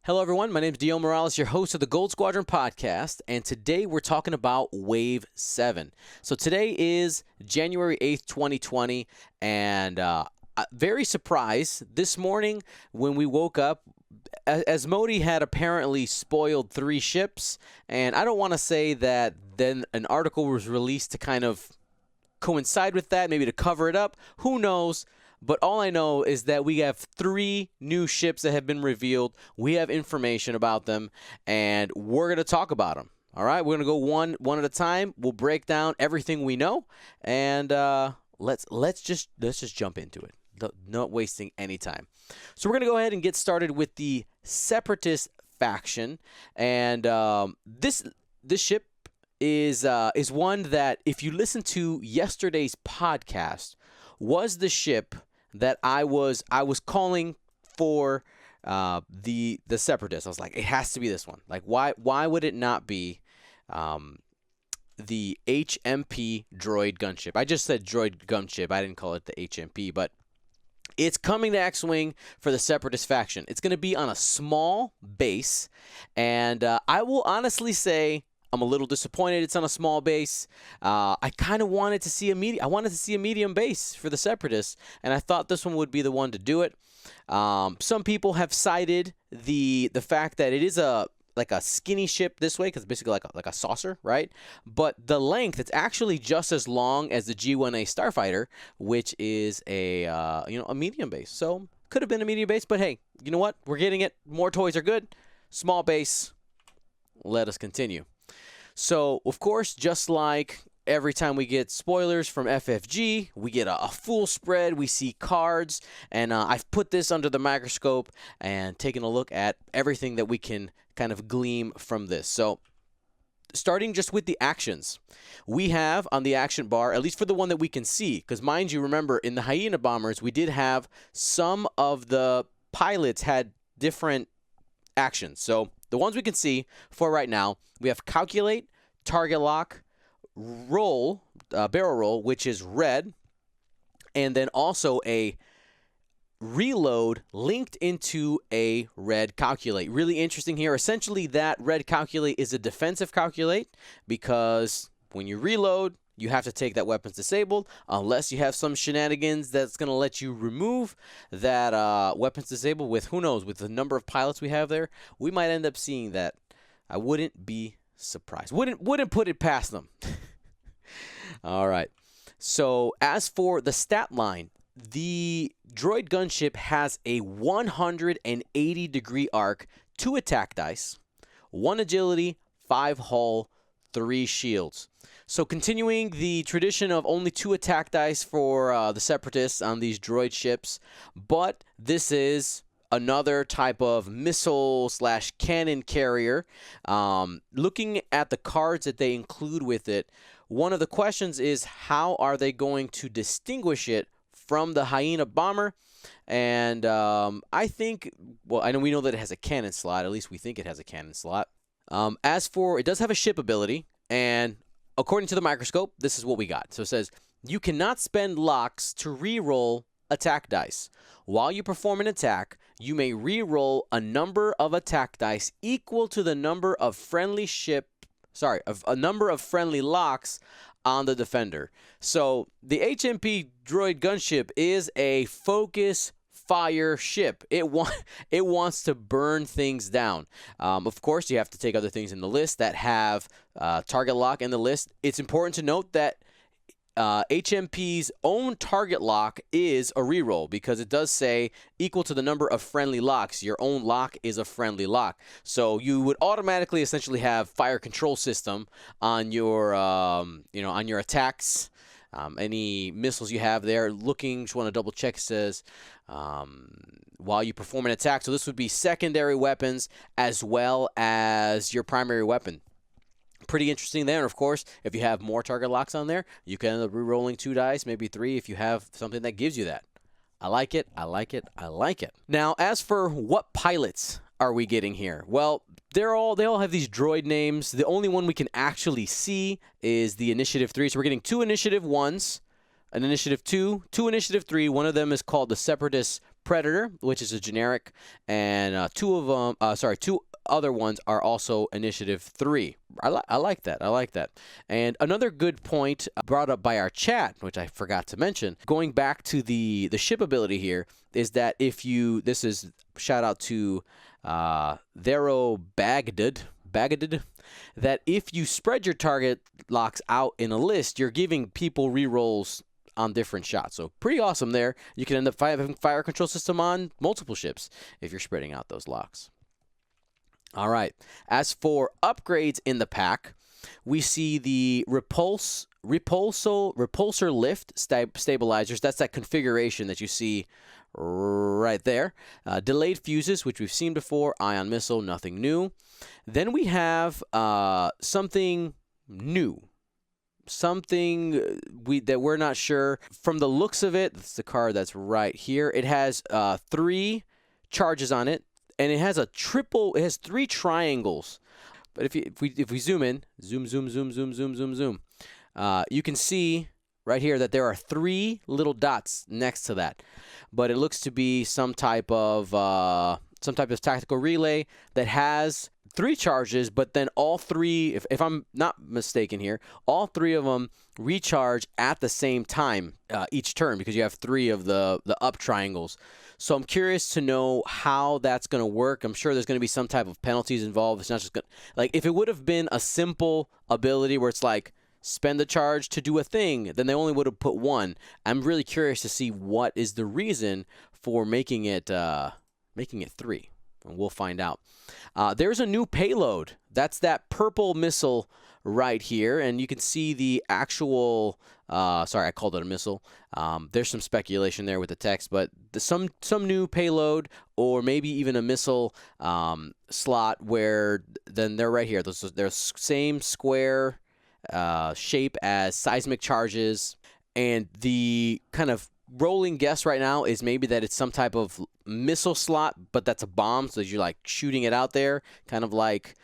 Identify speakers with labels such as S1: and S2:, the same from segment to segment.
S1: Hello, everyone. My name is Dio Morales, your host of the Gold Squadron podcast, and today we're talking about Wave 7. So today is January 8th, 2020, and very surprised this morning when we woke up, as Modi had apparently spoiled 3 ships, and I don't want to say that then an article was released to kind of coincide with that, maybe to cover it up. Who knows? But all I know is that we have 3 new ships that have been revealed. We have information about them, and we're going to talk about them. All right, we're going to go one at a time. We'll break down everything we know, and let's just jump into it. Not wasting any time. So we're going to go ahead and get started with the Separatist faction, and this ship is one that, if you listen to yesterday's podcast, was the ship that I was calling for the Separatist. I was like, it has to be this one. Like, why would it not be the HMP Droid Gunship? I just said Droid Gunship. I didn't call it the HMP, but it's coming to X-Wing for the Separatist faction. It's going to be on a small base, and I will honestly say I'm a little disappointed it's on a small base. I kind of wanted to see a medium base for the Separatists, and I thought this one would be the one to do it. Some people have cited the fact that it is like a skinny ship this way, because it's basically like a saucer, right? But the length, it's actually just as long as the G1A Starfighter, which is a medium base. So could have been a medium base, but hey, you know what? We're getting it. More toys are good. Small base. Let us continue. So, of course, just like every time we get spoilers from FFG, we get a full spread, we see cards, and I've put this under the microscope and taken a look at everything that we can kind of glean from this. So, starting just with the actions, we have on the action bar, at least for the one that we can see, because mind you, remember, in the Hyena bombers, we did have some of the pilots had different actions. So, the ones we can see for right now, we have calculate, target lock, roll, barrel roll, which is red, and then also a reload linked into a red calculate. Really interesting here. Essentially, that red calculate is a defensive calculate, because when you reload, you have to take that weapon's disabled, unless you have some shenanigans that's going to let you remove that weapon's disabled with, who knows, with the number of pilots we have there, we might end up seeing that. I wouldn't be surprised. Wouldn't put it past them. All right. So as for the stat line, the Droid Gunship has a 180-degree arc, 2 attack dice, 1 agility, 5 hull, 3 shields. So continuing the tradition of only 2 attack dice for the Separatists on these droid ships, but this is another type of missile/cannon carrier. Looking at the cards that they include with it, one of the questions is, how are they going to distinguish it from the Hyena bomber? And I think, well, I know we know that it has a cannon slot. At least we think it has a cannon slot. As for, it does have a ship ability, and according to the microscope, this is what we got. So it says, you cannot spend locks to re-roll attack dice. While you perform an attack, you may re-roll a number of attack dice equal to the number of friendly locks on the defender. So the HMP Droid Gunship is a focus fire ship. It wants to burn things down. Of course, you have to take other things in the list that have target lock in the list. It's important to note that HMP's own target lock is a reroll, because it does say equal to the number of friendly locks. Your own lock is a friendly lock. So you would automatically essentially have fire control system on your on your attacks. Any missiles you have there. Just want to double check. It says while you perform an attack. So this would be secondary weapons as well as your primary weapon. Pretty interesting there. And of course, if you have more target locks on there, you can end up re-rolling 2 dice, maybe 3 if you have something that gives you that. I like it. I like it. I like it. Now, as for what pilots are we getting here? Well, they all have these droid names. The only one we can actually see is the Initiative 3. So we're getting 2 Initiative 1s, an Initiative 2, 2 Initiative 3. One of them is called the Separatist Predator, which is a generic, and two other ones are also Initiative 3. I like that. I like that. And another good point brought up by our chat, which I forgot to mention, going back to the ship ability here, is that if you, this is shout out to Thero Bagdad, that if you spread your target locks out in a list, you're giving people rerolls on different shots. So pretty awesome there. You can end up having fire control system on multiple ships if you're spreading out those locks. All right. As for upgrades in the pack, we see the Repulsor lift stabilizers. That's that configuration that you see right there. Delayed fuses, which we've seen before. Ion missile, nothing new. Then we have something new. Something that we're not sure. From the looks of it, it's the card that's right here. It has 3 charges on it. And it has it has 3 triangles. But if we zoom in, zoom, you can see right here that there are 3 little dots next to that. But it looks to be some type of tactical relay that has 3 charges, but then all 3, if I'm not mistaken here, all 3 of them recharge at the same time each turn, because you have 3 of the up triangles. So I'm curious to know how that's going to work. I'm sure there's going to be some type of penalties involved. It's not just going to, like, if it would have been a simple ability where it's like spend the charge to do a thing, then they only would have put 1. I'm really curious to see what is the reason for making it 3. And we'll find out. There's a new payload. That's that purple missile right here, and you can see the actual. Sorry, I called it a missile. There's some speculation there with the text, but some new payload, or maybe even a missile slot, where then they're right here. They're same square shape as seismic charges, and the kind of rolling guess right now is maybe that it's some type of missile slot, but that's a bomb, so you're like shooting it out there, kind of like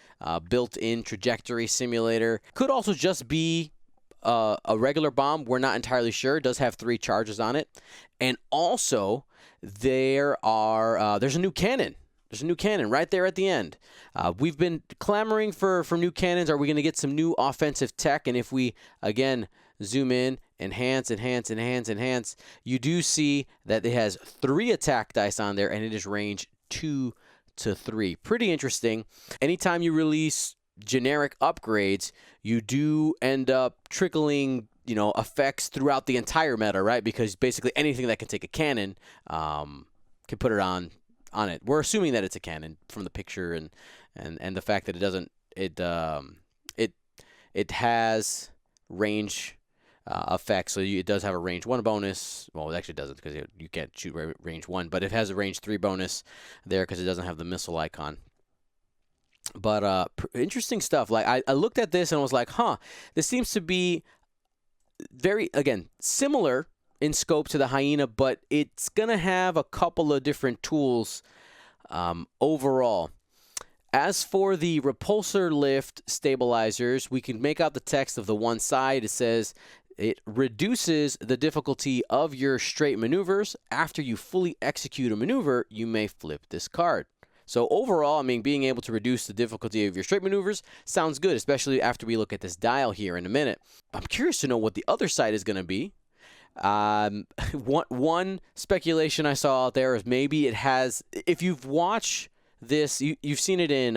S1: built-in trajectory simulator. Could also just be a regular bomb. We're not entirely sure. It does have 3 charges on it. And also there's a new cannon. There's a new cannon right there at the end. We've been clamoring for new cannons. Are we going to get some new offensive tech? And if we, again, zoom in, enhance, you do see that it has 3 attack dice on there, and it is range 2 to 3. Pretty interesting. Anytime you release generic upgrades, you do end up trickling, effects throughout the entire meta, right? Because basically anything that can take a cannon can put it on it. We're assuming that it's a cannon from the picture and the fact that it has range effects, so it does have a range 1 bonus. Well, it actually doesn't, because you can't shoot range 1, but it has a range 3 bonus there because it doesn't have the missile icon. But interesting stuff. Like I looked at this and was like, this seems to be very, again, similar in scope to the Hyena, but it's gonna have a couple of different tools overall. As for the repulsor lift stabilizers, we can make out the text of the one side. It says it reduces the difficulty of your straight maneuvers. After you fully execute a maneuver, you may flip this card. So overall, I mean, being able to reduce the difficulty of your straight maneuvers sounds good, especially after we look at this dial here in a minute. I'm curious to know what the other side is going to be. One speculation I saw out there is maybe it has, if you've watched this, you've seen it in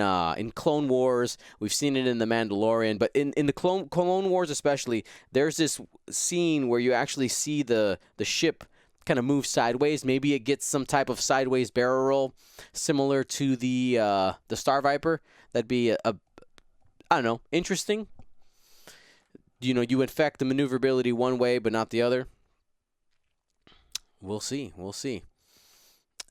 S1: Clone Wars, we've seen it in The Mandalorian, but in the Clone Wars especially, there's this scene where you actually see the ship kind of move sideways. Maybe it gets some type of sideways barrel roll similar to the Star Viper. That'd be I don't know, interesting. You affect the maneuverability one way but not the other. We'll see.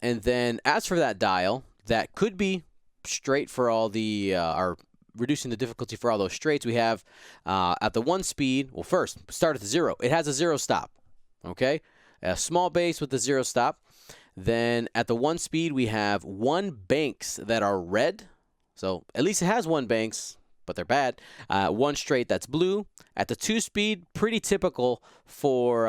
S1: And then as for that dial, that could be straight for all the or reducing the difficulty for all those straights. We have at the 1 speed. Well, first start at the 0. It has a 0 stop. Okay, a small base with a 0 stop. Then at the 1 speed, we have 1 banks that are red. So at least it has 1 banks. but they're bad. 1 straight, that's blue. At the 2 speed, pretty typical for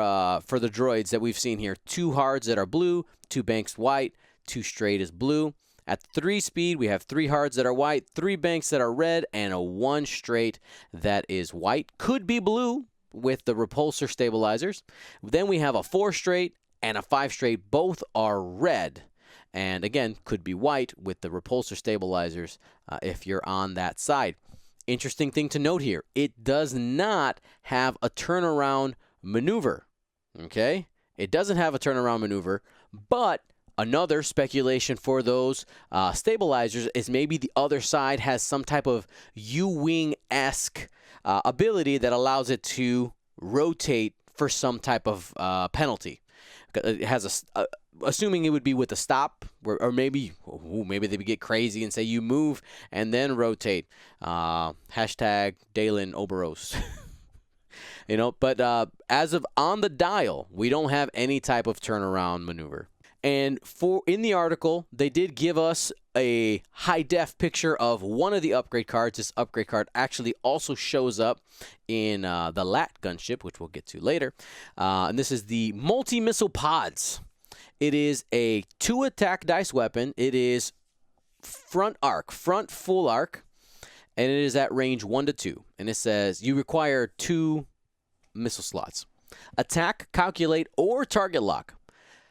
S1: the droids that we've seen here. 2 hards that are blue, 2 banks white, 2 straight is blue. At 3 speed, we have 3 hards that are white, 3 banks that are red, and a 1 straight that is white. Could be blue with the repulsor stabilizers. Then we have a 4 straight and a 5 straight. Both are red. And again, could be white with the repulsor stabilizers if you're on that side. Interesting thing to note here, it does not have a turnaround maneuver. Okay? It doesn't have a turnaround maneuver, but another speculation for those stabilizers is maybe the other side has some type of U-wing-esque ability that allows it to rotate for some type of penalty. It has assuming it would be with a stop, or maybe maybe they would get crazy and say you move and then rotate. Hashtag Dalen Oberos. You know, but as of on the dial, we don't have any type of turnaround maneuver. And in the article, they did give us a high-def picture of one of the upgrade cards. This upgrade card actually also shows up in the LAT gunship, which we'll get to later. And this is the multi-missile pods. It is a 2-attack dice weapon. It is front full arc, and it is at range 1 to 2. And it says you require 2 missile slots. Attack, calculate, or target lock.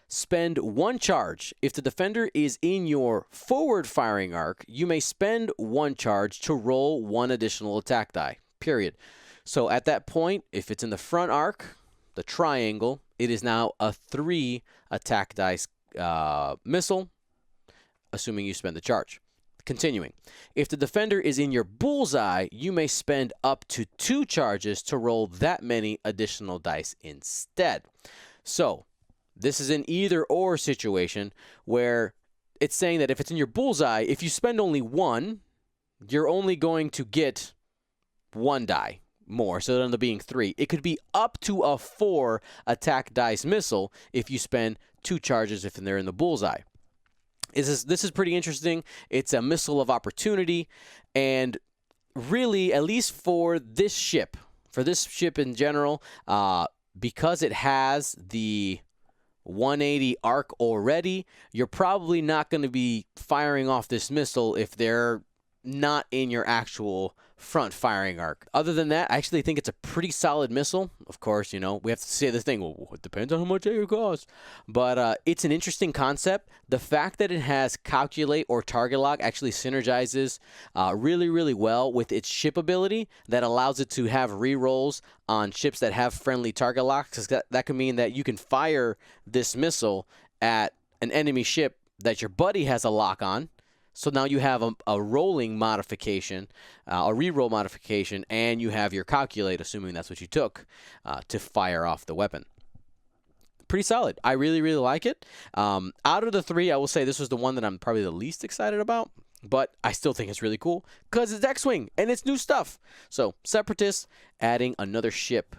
S1: Spend 1 charge. If the defender is in your forward firing arc, you may spend 1 charge to roll 1 additional attack die, period. So at that point, if it's in the front arc, the triangle, it is now a 3 attack dice missile, assuming you spend the charge. Continuing. If the defender is in your bullseye, you may spend up to 2 charges to roll that many additional dice instead. So this is an either-or situation where it's saying that if it's in your bullseye, if you spend only 1, you're only going to get 1 die more, so it'll end up being 3. It could be up to a 4 attack dice missile if you spend 2 charges if they're in the bullseye. This is pretty interesting. It's a missile of opportunity, and really, at least for this ship in general, because it has the 180 arc already, you're probably not going to be firing off this missile if they're not in your actual front firing arc. Other than that, I actually think it's a pretty solid missile. Of course, you know, we have to say the thing, well, it depends on how much it costs. But it's an interesting concept. The fact that it has calculate or target lock actually synergizes really, really well with its ship ability that allows it to have rerolls on ships that have friendly target locks. That could mean that you can fire this missile at an enemy ship that your buddy has a lock on. So now you have a rolling modification, a reroll modification, and you have your calculate, assuming that's what you took, to fire off the weapon. Pretty solid. I really, really like it. Out of the 3, I will say this was the one that I'm probably the least excited about, but I still think it's really cool because it's X-Wing and it's new stuff. So Separatist adding another ship